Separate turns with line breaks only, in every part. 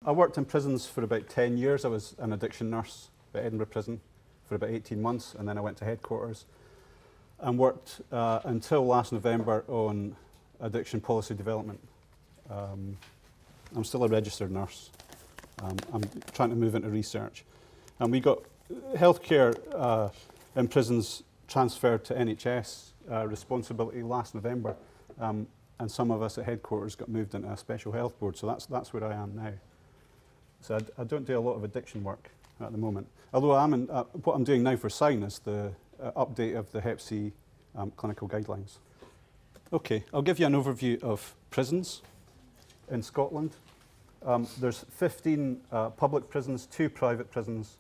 I worked in prisons for about 10 years. I was an addiction nurse at Edinburgh Prison for about 18 months, and then I went to headquarters and worked until last November on addiction policy development. I'm still a registered nurse. I'm trying to move into research. And we got healthcare in prisons transferred to NHS responsibility last November. And some of us at headquarters got moved into a special health board, so that's where I am now. So I don't do a lot of addiction work at the moment. Although what I'm doing now for SIGN is the update of the Hep C clinical guidelines. Okay, I'll give you an overview of prisons in Scotland. There's 15 public prisons, 2 private prisons.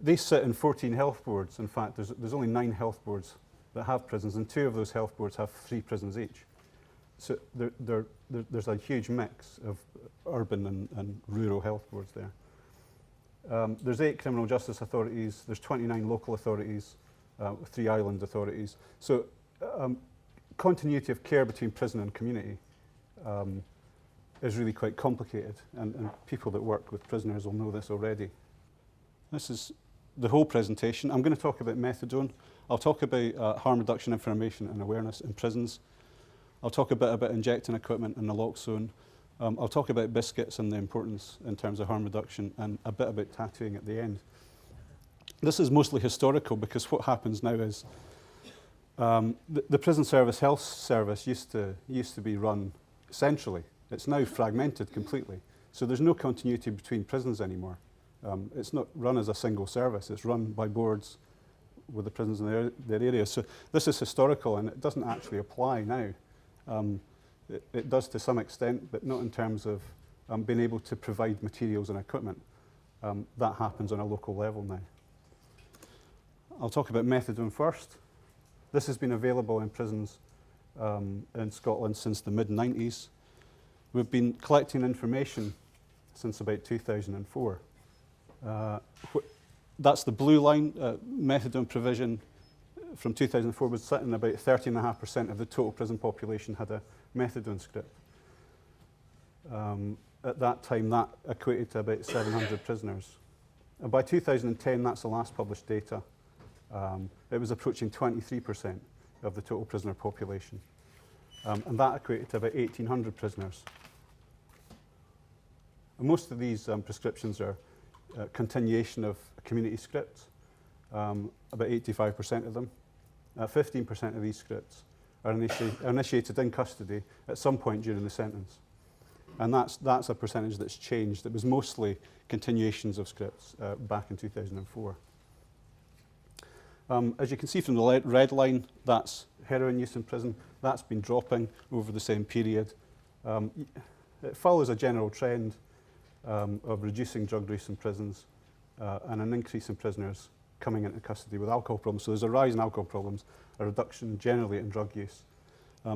They sit in 14 health boards. In fact, there's only 9 health boards that have prisons, and 2 of those health boards have 3 prisons each. So there's a huge mix of urban and rural health boards there. There's 8 criminal justice authorities, there's 29 local authorities, 3 island authorities. So continuity of care between prison and community is really quite complicated, and people that work with prisoners will know this already. This is the whole presentation. I'm going to talk about methadone. I'll talk about harm reduction information and awareness in prisons. I'll talk a bit about injecting equipment and naloxone. I'll talk about biscuits and the importance in terms of harm reduction, and a bit about tattooing at the end. This is mostly historical, because what happens now is the prison service health service used to be run centrally. It's now fragmented completely. So there's no continuity between prisons anymore. It's not run as a single service. It's run by boards with the prisons in their area. So this is historical, and it doesn't actually apply now. It does to some extent, but not in terms of being able to provide materials and equipment. That happens on a local level now. I'll talk about methadone first. This has been available in prisons in Scotland since the mid-90s. We've been collecting information since about 2004. That's the blue line. Methadone provision from 2004 was sitting about 13.5% of the total prison population had a methadone script. At that time, that equated to about 700 prisoners. And by 2010, that's the last published data. It was approaching 23% of the total prisoner population. And that equated to about 1,800 prisoners. And most of these prescriptions are continuation of community scripts, about 85% of them. 15% of these scripts are initiated in custody at some point during the sentence. And that's a percentage that's changed. It was mostly continuations of scripts back in 2004. As you can see from the red line, that's heroin use in prison. That's been dropping over the same period. It follows a general trend of reducing drug use in prisons and an increase in prisoners coming into custody with alcohol problems. So there's a rise in alcohol problems, a reduction generally in drug use.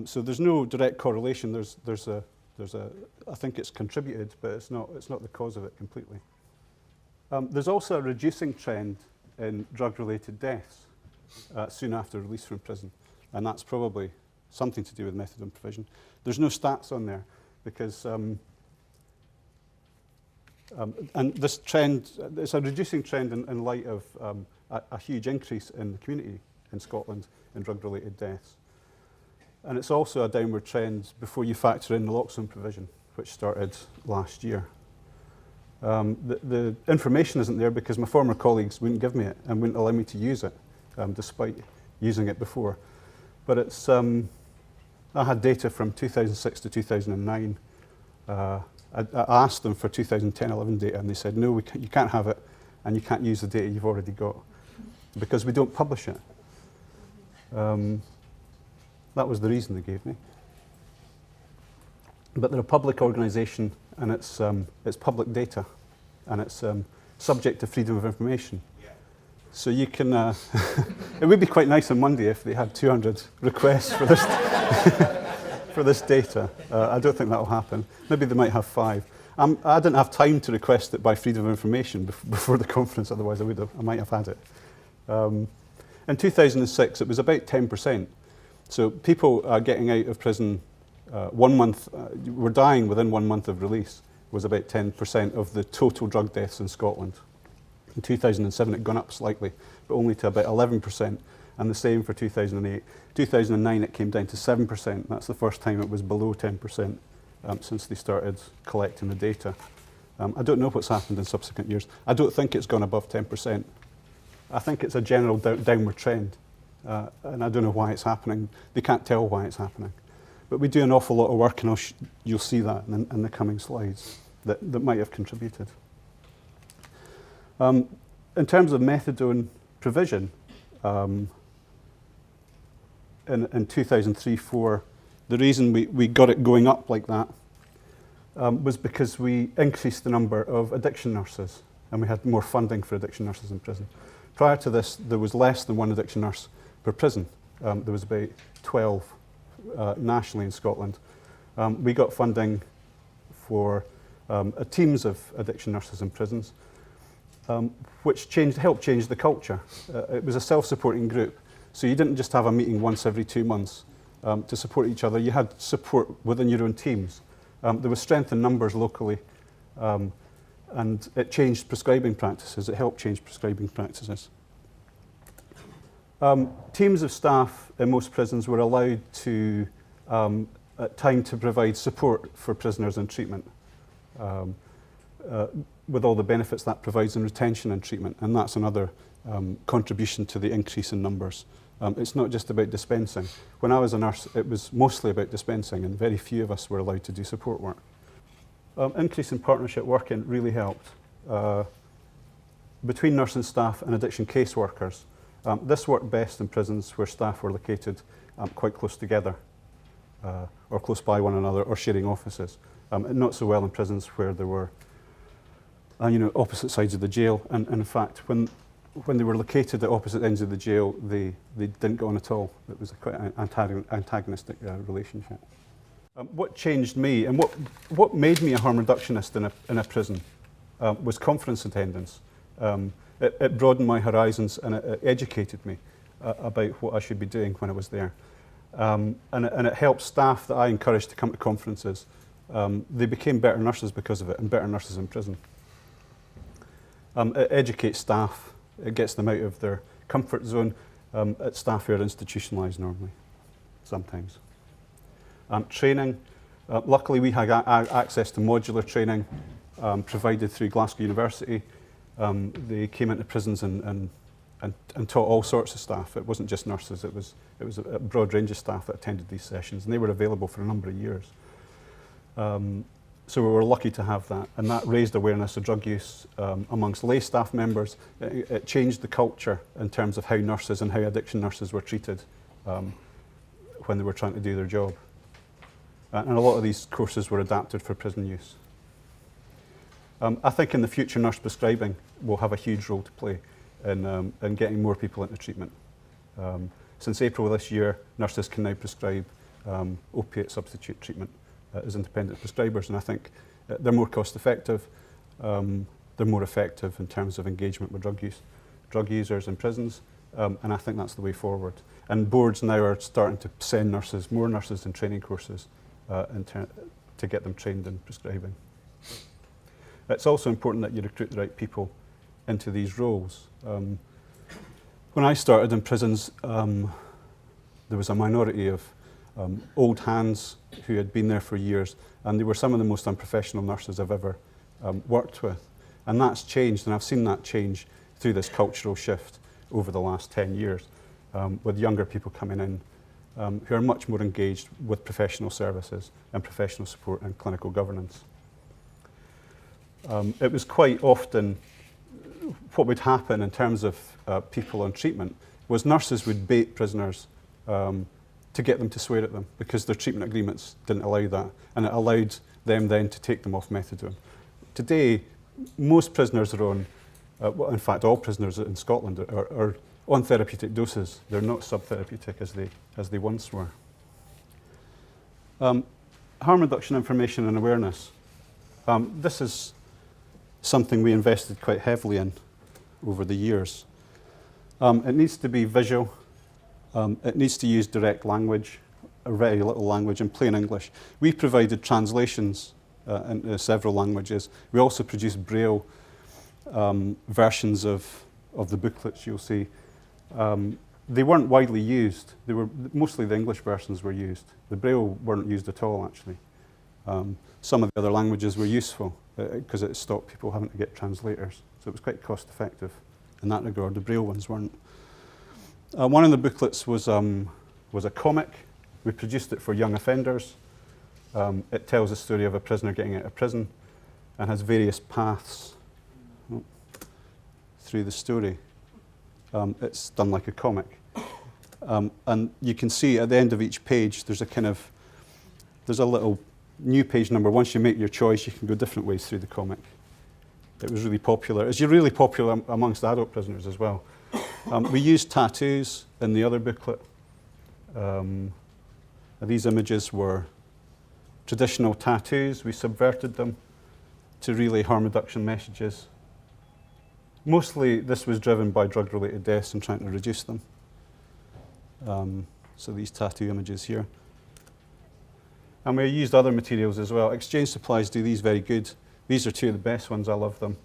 So there's no direct correlation. I think it's contributed, but it's not the cause of it completely. There's also a reducing trend in drug-related deaths soon after release from prison, and that's probably something to do with methadone provision. There's no stats on there because and this trend, it's a reducing trend in light of a huge increase in the community in Scotland in drug-related deaths. And it's also a downward trend before you factor in naloxone provision, which started last year. The information isn't there because my former colleagues wouldn't give me it and wouldn't allow me to use it, despite using it before. But it's, I had data from 2006 to 2009. I asked them for 2010-11 data, and they said, no, you can't have it, and you can't use the data you've already got, because we don't publish it. That was the reason they gave me. But they're a public organisation, and it's public data, and it's subject to freedom of information. Yeah. So you can, it would be quite nice on Monday if they had 200 requests for this, for this data. I don't think that will happen. Maybe they might have 5. I didn't have time to request it by freedom of information before the conference, otherwise I might have had it. In 2006, it was about 10%. So people getting out of prison 1 month, were dying within 1 month of release was about 10% of the total drug deaths in Scotland. In 2007 it had gone up slightly, but only to about 11%, and the same for 2008. 2009 it came down to 7%. That's the first time it was below 10% since they started collecting the data. I don't know what's happened in subsequent years. I don't think it's gone above 10%. I think it's a general downward trend, and I don't know why it's happening. They can't tell why it's happening. But we do an awful lot of work, and you'll see that in the coming slides, that might have contributed. In terms of methadone provision, in 2003-04, the reason we got it going up like that was because we increased the number of addiction nurses, and we had more funding for addiction nurses in prison. Prior to this, there was less than one addiction nurse per prison. There was about 12 nationally in Scotland. We got funding for teams of addiction nurses in prisons, which helped change the culture. It was a self-supporting group, so you didn't just have a meeting once every 2 months to support each other. You had support within your own teams. There was strength in numbers locally, and it changed prescribing practices. It helped change prescribing practices. Teams of staff in most prisons were allowed to, at time, to provide support for prisoners in treatment, with all the benefits that provides in retention and treatment, and that's another contribution to the increase in numbers. It's not just about dispensing. When I was a nurse, it was mostly about dispensing, and very few of us were allowed to do support work. Increase in partnership working really helped. Between nursing staff and addiction caseworkers, this worked best in prisons where staff were located quite close together, or close by one another, or sharing offices. And not so well in prisons where there were opposite sides of the jail. And in fact, when they were located at opposite ends of the jail, they didn't get on at all. It was quite an antagonistic relationship. What changed me, and what made me a harm reductionist in a prison, was conference attendance. It broadened my horizons, and it educated me about what I should be doing when I was there. And it helped staff that I encouraged to come to conferences. They became better nurses because of it, and better nurses in prison. It educates staff. It gets them out of their comfort zone at staff who are institutionalised normally, sometimes. Training. Luckily, we had access to modular training provided through Glasgow University. They came into prisons and taught all sorts of staff. It wasn't just nurses. It was a broad range of staff that attended these sessions, and they were available for a number of years. So we were lucky to have that, and that raised awareness of drug use amongst lay staff members. It changed the culture in terms of how nurses and how addiction nurses were treated when they were trying to do their job. And a lot of these courses were adapted for prison use. I think in the future nurse prescribing will have a huge role to play in getting more people into treatment. Since April this year, nurses can now prescribe opiate substitute treatment as independent prescribers, and I think they're more cost effective, they're more effective in terms of engagement with drug users in prisons, and I think that's the way forward. And boards now are starting to send more nurses in training courses to get them trained in prescribing. It's also important that you recruit the right people into these roles. When I started in prisons, there was a minority of old hands who had been there for years, and they were some of the most unprofessional nurses I've ever worked with. And that's changed, and I've seen that change through this cultural shift over the last 10 years, with younger people coming in who are much more engaged with professional services and professional support and clinical governance. It was quite often what would happen in terms of people on treatment was nurses would bait prisoners to get them to swear at them because their treatment agreements didn't allow that, and it allowed them then to take them off methadone. Today, most prisoners are on, well, in fact all prisoners in Scotland are on therapeutic doses. They're not subtherapeutic as they once were. Harm reduction information and awareness. This is something we invested quite heavily in over the years. It needs to be visual. It needs to use direct language, very little language, in plain English. We provided translations in several languages. We also produced Braille versions of the booklets, you'll see. They weren't widely used. They were mostly the English versions were used. The Braille weren't used at all, actually. Some of the other languages were useful because it stopped people having to get translators. So it was quite cost effective in that regard. The Braille ones weren't. One of the booklets was a comic. We produced it for young offenders. It tells the story of a prisoner getting out of prison and has various paths through the story. It's done like a comic. And you can see at the end of each page, there's a little new page number. Once you make your choice, you can go different ways through the comic. It was really popular. It's really popular amongst adult prisoners as well. We used tattoos in the other booklet. These images were traditional tattoos. We subverted them to relay harm reduction messages. Mostly this was driven by drug-related deaths and trying to reduce them. So these tattoo images here. And we used other materials as well. Exchange Supplies do these very good. These are two of the best ones. I love them.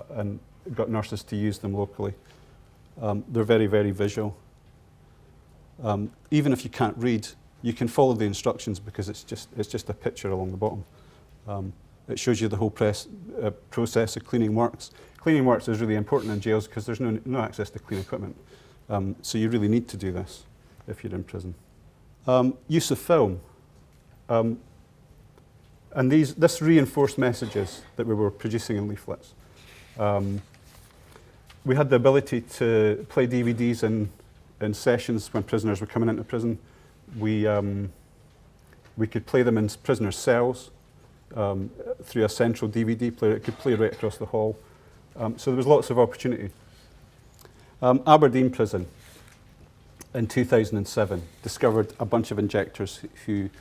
And got nurses to use them locally. They're very, very visual. Even if you can't read, you can follow the instructions because it's just a picture along the bottom. It shows you the whole process of cleaning works. Cleaning works is really important in jails because there's no access to clean equipment. So you really need to do this if you're in prison. Use of film. And this reinforced messages that we were producing in leaflets. We had the ability to play DVDs in sessions when prisoners were coming into prison. We could play them in prisoners' cells through a central DVD player. It could play right across the hall. So there was lots of opportunity. Aberdeen Prison in 2007 discovered a bunch of injectors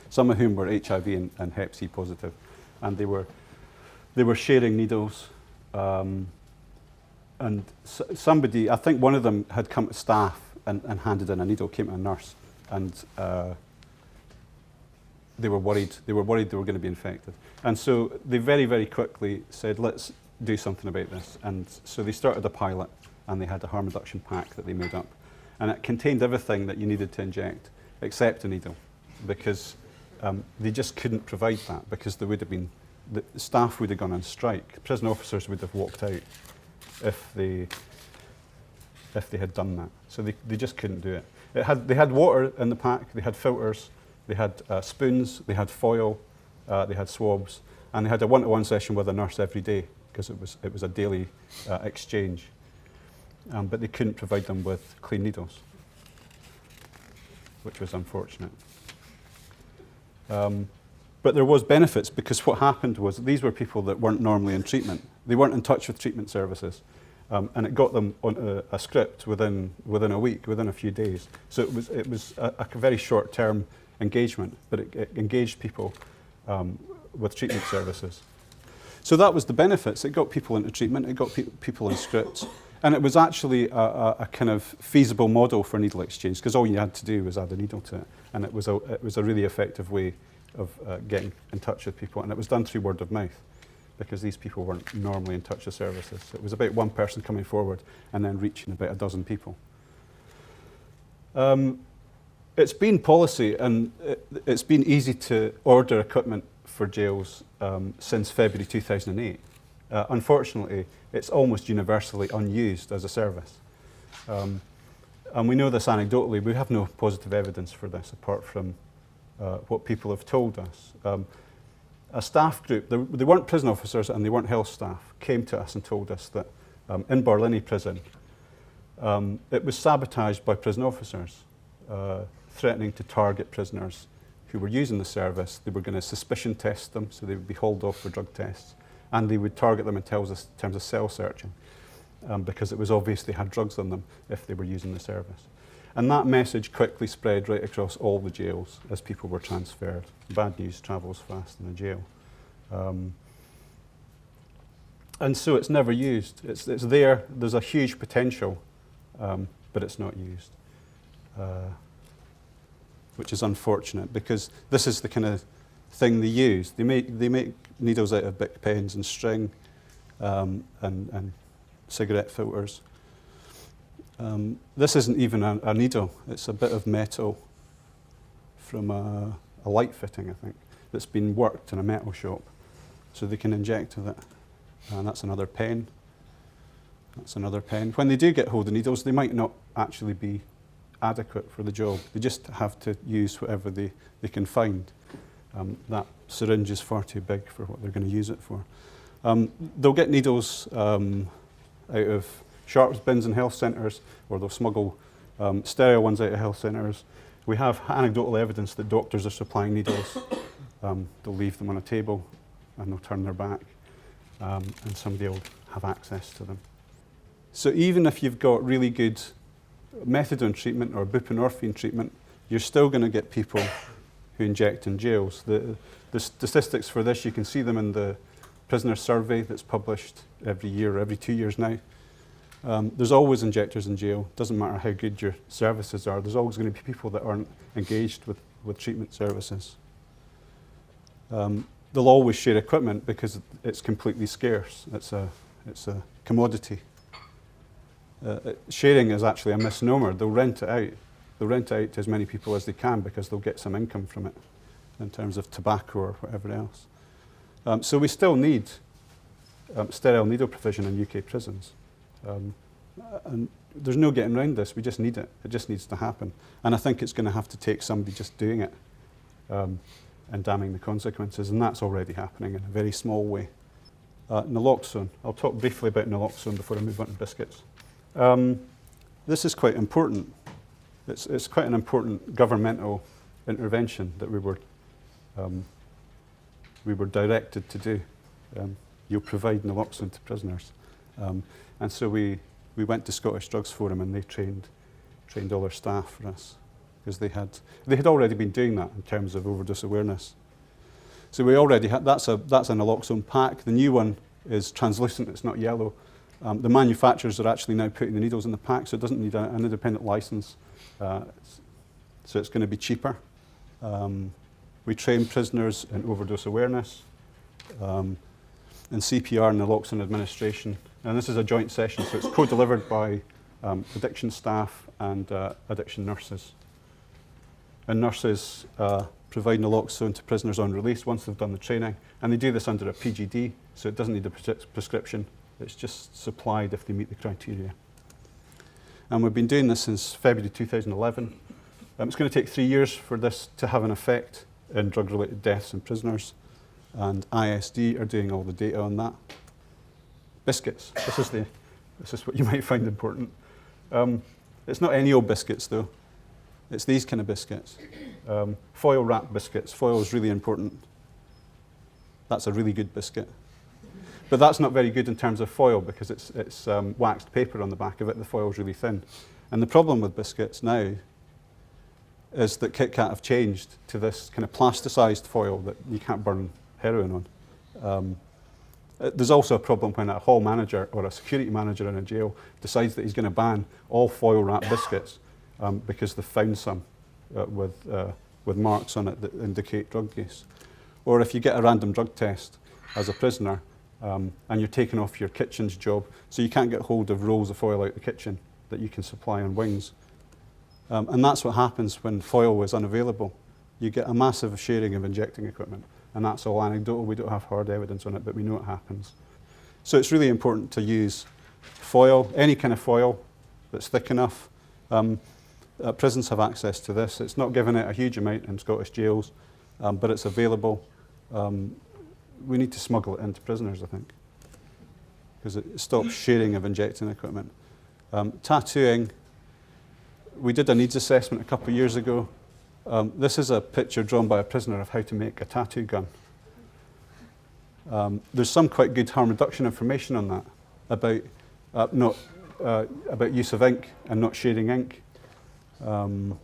some of whom were HIV and Hep C positive, and they were sharing needles. And somebody, I think one of them had come to staff and handed in a needle, came to a nurse, and they were worried. They were going to be infected, and so they very, very quickly said, "Let's do something about this." And so they started a pilot, and they had a harm reduction pack that they made up, and it contained everything that you needed to inject except a needle, because they just couldn't provide that because there would have been the staff would have gone on strike. Prison officers would have walked out if they had done that. So they just couldn't do it. They had water in the pack, they had filters, they had spoons, they had foil, they had swabs, and they had a one-to-one session with a nurse every day because it was a daily exchange. But they couldn't provide them with clean needles, which was unfortunate. But there was benefits because what happened was these were people that weren't normally in treatment. They weren't in touch with treatment services. And it got them on a script within a week, within a few days. So it was a very short-term engagement, but it engaged people with treatment services. So that was the benefits. It got people into treatment, it got people on scripts, and it was actually a kind of feasible model for needle exchange because all you had to do was add a needle to it, and it was a really effective way of getting in touch with people, and it was done through word of mouth, because these people weren't normally in touch with services. So it was about one person coming forward and then reaching about a dozen people. It's been policy, and it's been easy to order equipment for jails since February 2008. Unfortunately, it's almost universally unused as a service. And we know this anecdotally. We have no positive evidence for this apart from what people have told us. A staff group, they weren't prison officers and they weren't health staff, came to us and told us that in Barlinnie prison, it was sabotaged by prison officers, threatening to target prisoners who were using the service. They were going to suspicion test them, so they would be hauled off for drug tests, and they would target them in terms of cell searching, because it was obvious they had drugs on them if they were using the service. And that message quickly spread right across all the jails as people were transferred. Bad news travels fast in a jail. And so it's never used. It's there, there's a huge potential, but it's not used. Which is unfortunate because this is the kind of thing they use. They make needles out of Bic pens and string and cigarette filters. This isn't even a needle. It's a bit of metal from a light fitting, I think, that's been worked in a metal shop. So they can inject with it. And that's another pen. That's another pen. When they do get hold of needles, they might not actually be adequate for the job. They just have to use whatever they can find. That syringe is far too big for what they're going to use it for. They'll get needles out of sharps bins in health centres, or they'll smuggle sterile ones out of health centres. We have anecdotal evidence that doctors are supplying needles. They'll leave them on a table and they'll turn their back, and somebody will have access to them. So even if you've got really good methadone treatment or buprenorphine treatment, you're still going to get people who inject in jails. The statistics for this, you can see them in the prisoner survey that's published every year or every 2 years now. There's always injectors in jail. Doesn't matter how good your services are. There's always going to be people that aren't engaged with treatment services. They'll always share equipment because it's completely scarce. It's a commodity. Sharing is actually a misnomer. They'll rent it out. They'll rent it out to as many people as they can because they'll get some income from it in terms of tobacco or whatever else. So we still need sterile needle provision in UK prisons. And there's no getting around this. We just need it. It just needs to happen. And I think it's going to have to take somebody just doing it and damning the consequences. And that's already happening in a very small way. Naloxone. I'll talk briefly about naloxone before I move on to biscuits. This is quite important. It's quite an important governmental intervention that we were directed to do. You'll provide naloxone to prisoners. And so we went to Scottish Drugs Forum and they trained all our staff for us because they had already been doing that in terms of overdose awareness. So we already had, that's a naloxone pack. The new one is translucent, it's not yellow. The manufacturers are actually now putting the needles in the pack, so it doesn't need an independent license. So it's going to be cheaper. We train prisoners in overdose awareness, in CPR and naloxone administration. And this is a joint session, so it's co-delivered by addiction staff and addiction nurses. And nurses provide naloxone to prisoners on release once they've done the training. And they do this under a PGD, so it doesn't need a prescription. It's just supplied if they meet the criteria. And we've been doing this since February 2011. It's going to take 3 years for this to have an effect in drug-related deaths in prisoners. And ISD are doing all the data on that. Biscuits. This is what you might find important. It's not any old biscuits, though. It's these kind of biscuits. Foil wrap biscuits. Foil is really important. That's a really good biscuit. But that's not very good in terms of foil because it's waxed paper on the back of it. The foil's really thin. And the problem with biscuits now is that KitKat have changed to this kind of plasticized foil that you can't burn heroin on. There's also a problem when a hall manager or a security manager in a jail decides that he's going to ban all foil wrap biscuits because they've found some with marks on it that indicate drug use. Or if you get a random drug test as a prisoner and you're taken off your kitchen's job, so you can't get hold of rolls of foil out the kitchen that you can supply on wings. And that's what happens when foil is unavailable. You get a massive sharing of injecting equipment. And that's all anecdotal. We don't have hard evidence on it, but we know it happens. So it's really important to use foil, any kind of foil that's thick enough. Prisons have access to this. It's not given out a huge amount in Scottish jails, but it's available. We need to smuggle it into prisoners, I think, because it stops sharing of injecting equipment. Tattooing. We did a needs assessment a couple of years ago. This is a picture drawn by a prisoner of how to make a tattoo gun. There's some quite good harm reduction information on that about use of ink and not sharing ink. And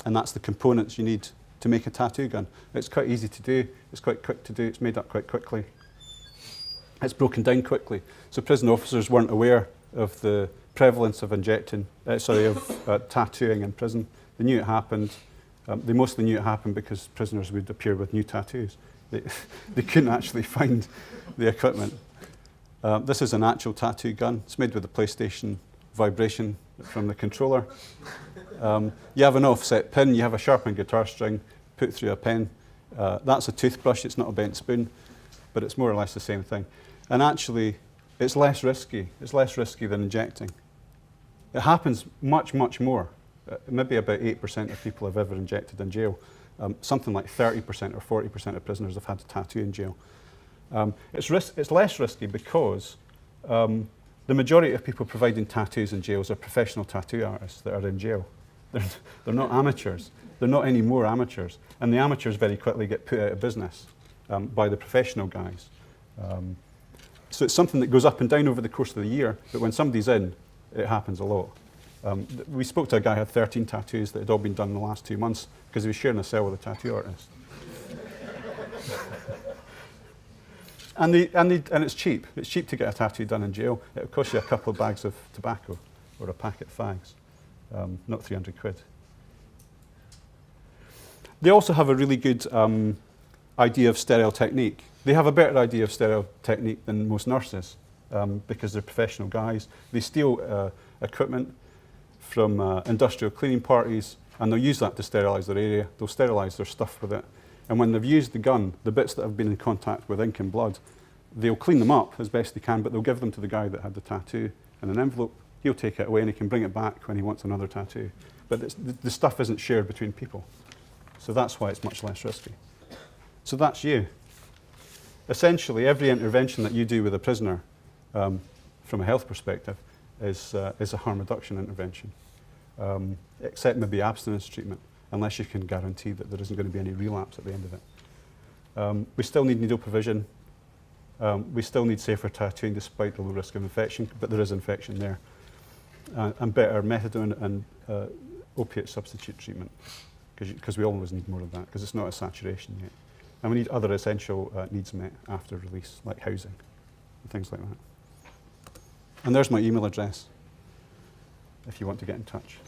that's the components you need to make a tattoo gun. It's quite easy to do. It's quite quick to do. It's made up quite quickly. It's broken down quickly. So prison officers weren't aware of the prevalence of tattooing in prison. They knew it happened. They mostly knew it happened because prisoners would appear with new tattoos. They couldn't actually find the equipment. This is an actual tattoo gun. It's made with a PlayStation vibration from the controller. You have an offset pin, you have a sharpened guitar string put through a pen. That's a toothbrush, it's not a bent spoon, but it's more or less the same thing. And actually, it's less risky. It's less risky than injecting. It happens much, much more. Maybe about 8% of people have ever injected in jail. Something like 30% or 40% of prisoners have had a tattoo in jail. It's less risky because the majority of people providing tattoos in jails are professional tattoo artists that are in jail. They're not amateurs. They're not any more amateurs. And the amateurs very quickly get put out of business by the professional guys. So it's something that goes up and down over the course of the year, but when somebody's in, it happens a lot. We spoke to a guy who had 13 tattoos that had all been done in the last 2 months because he was sharing a cell with a tattoo artist. And it's cheap. It's cheap to get a tattoo done in jail. It'll cost you a couple of bags of tobacco or a packet of fags, not 300 quid. They also have a really good idea of sterile technique. They have a better idea of sterile technique than most nurses because they're professional guys. They steal equipment from industrial cleaning parties, and they'll use that to sterilise their area. They'll sterilise their stuff with it. And when they've used the gun, the bits that have been in contact with ink and blood, they'll clean them up as best they can, but they'll give them to the guy that had the tattoo in an envelope. He'll take it away and he can bring it back when he wants another tattoo. But the stuff isn't shared between people. So that's why it's much less risky. So that's you. Essentially, every intervention that you do with a prisoner, from a health perspective, is a harm reduction intervention, except maybe abstinence treatment, unless you can guarantee that there isn't going to be any relapse at the end of it. We still need needle provision. We still need safer tattooing despite the low risk of infection, but there is infection there. And better methadone and opiate substitute treatment, because we always need more of that, because it's not a saturation yet. And we need other essential needs met after release, like housing and things like that. And there's my email address if you want to get in touch.